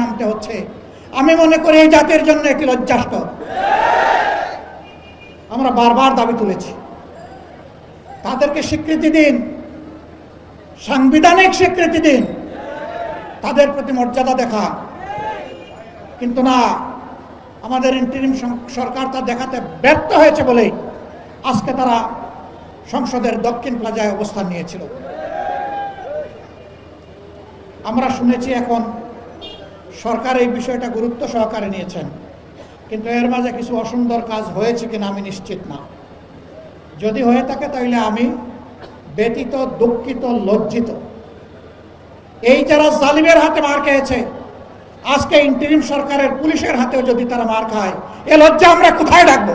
নামতে হচ্ছে। আমি মনে করি এই জাতির জন্য একটি লজ্জাস্কর। আমরা বারবার দাবি তুলেছি, তাদেরকে স্বীকৃতি দিন, সাংবিধানিক স্বীকৃতি দিন, তাদের প্রতি মর্যাদা দেখা। কিন্তু না, আমাদের ইন্টারিম সরকার তা দেখাতে ব্যর্থ হয়েছে বলেই আজকে তারা সংসদের দক্ষিণ প্লাজায় অবস্থান নিয়েছিল। আমরা শুনেছি এখন সরকার এই বিষয়টা গুরুত্ব সহকারে নিয়েছেন, কিন্তু এর মাঝে কিছু অসুন্দর কাজ হয়েছে কিনা আমি নিশ্চিত না। যদি হয়ে থাকে তাহলে আমি ব্যথিত, দুঃখিত, লজ্জিত। এই যারা জালিমের হাতে মার খেয়েছে, আজকে ইন্টারিম সরকারের পুলিশের হাতেও যদি তারা মার খায়, এ লজ্জা আমরা কোথায় রাখবো?